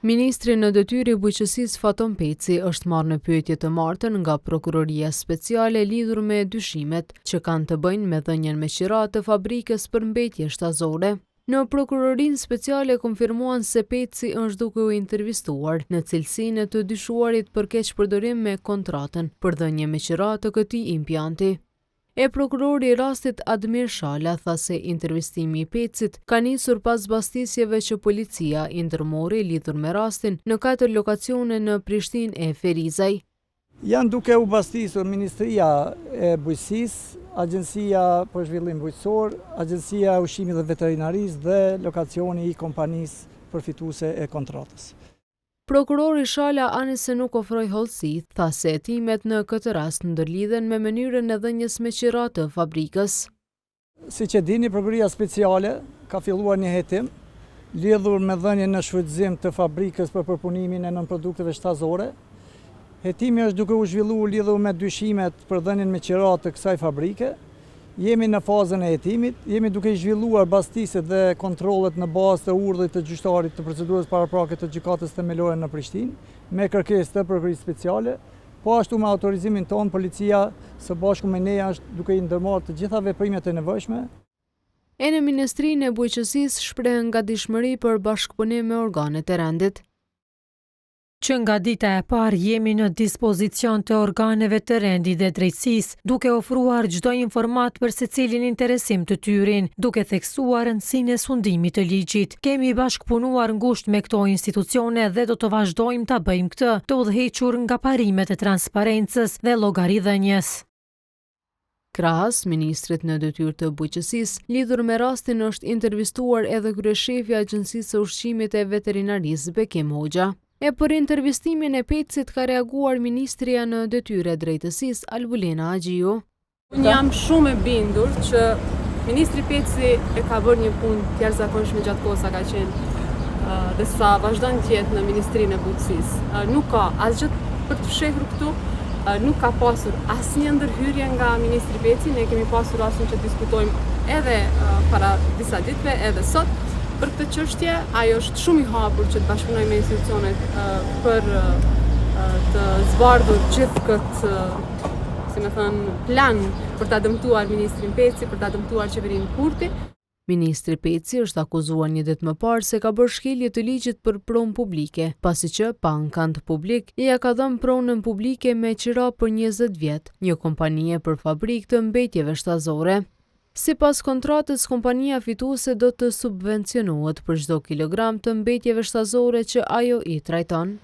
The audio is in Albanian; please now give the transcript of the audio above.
Ministri në detyrë i bujqësisë Faton Peci është marrë në pyetje të martën nga Prokuroria Speciale lidhur me dyshimet që kanë të bëjnë me dhënien me qira të fabrikës përmbetje shtazore. Në Prokurorinë Speciale konfirmuan se Peci është duke u intervistuar në cilësinë e të dyshuarit për keqpërdorim me kontratën për dhënien me qira të këtij impianti. Prokurori i rastit Admir Shala tha se intervistimi i Pecit ka nisur pas zbastisjeve që policia i ndërmori lidhur me rastin në 4 lokacione në Prishtinë e Ferizaj. Janë duke u bastisur Ministria e Bujqësisë, Agjencia për Zhvillim Bujqësor, Agjencia e Ushqimit dhe Veterinarisë dhe lokacioni i kompanisë përfituese e kontratës. Prokurori Shala ani se nuk ofroi hollësi, tha se hetimet në këtë rast ndërlidhen me mënyrën e dhënies me qira të fabrikës. Siç e dini, Prokuroria Speciale ka filluar një hetim lidhur me dhënien në shfrytëzim të fabrikës për përpunimin e nënprodukteve shtazore. Hetimi është duke u zhvilluar lidhur me dyshimet për dhënien me qira të kësaj fabrike. Jemi në fazën e hetimit, jemi duke i zhvilluar bastiset dhe kontrollet në bazë të urdhrit të gjyqtarit të procedurës paraprake të gjykatës themelore në Prishtinë, me kërkesë të Prokurorisë Speciale, po ashtu me autorizimin tonë, policia së bashku me ne është duke i ndërmarrë të gjitha veprimet e nevojshme. Në Ministrinë e Bujqësisë shprehen gatishmëri për bashkëpunim me organet e rendit. Që nga dita e parë jemi në dispozicion të organeve të rendit dhe drejtësisë, duke ofruar çdo informat për secilin interesim të tyrin, duke theksuar rëndësinë e sundimit të ligjit. Kemi bashkëpunuar ngushtë me këto institucione dhe do të vazhdojmë ta bëjmë këtë, të udhëhequr nga parimet e transparencës dhe llogaridhënies. Krahas ministrit në detyrë të bujqësisë, lidhur me rastin është intervistuar edhe kryeshefi i Agjencisë së Ushqimit e Veterinarisë Bekim Hoxha. Për intervistimin e Pecit ka reaguar ministria në detyrë e drejtësisë Albulena Agjiu. Unë jam shumë e bindur që ministri Peci e ka bërë një punë të jashtëzakonshme gjatë kohës sa ka qenë dhe sa vazhdon të jetë në Ministrinë e Bujqësisë. Nuk ka asgjë për të fshehur këtu, nuk ka pasur asnjë ndërhyrje nga ministri Peci, ne kemi pasur rastin që diskutojmë edhe para disa ditëve, edhe sot. Për këtë çështje, ajo është shumë i hapur që të bashkëpunojmë me institucionet për të zbardhur gjithë këtë, plan për ta dëmtuar ministrin Peci, për ta dëmtuar qeverinë Kurti. Ministri Peci është akuzuar një ditë më parë se ka bërë shkelje të ligjit për pronë publike, pasi që pa ankant publik ja ka dhënë pronën publike me qira për 20 vjet, një kompanie për fabrikë të mbetjeve shtazore. Sipas kontratës, kompania fituese do të subvencionohet për çdo kilogram të mbetjeve shtazore që ajo i trajton.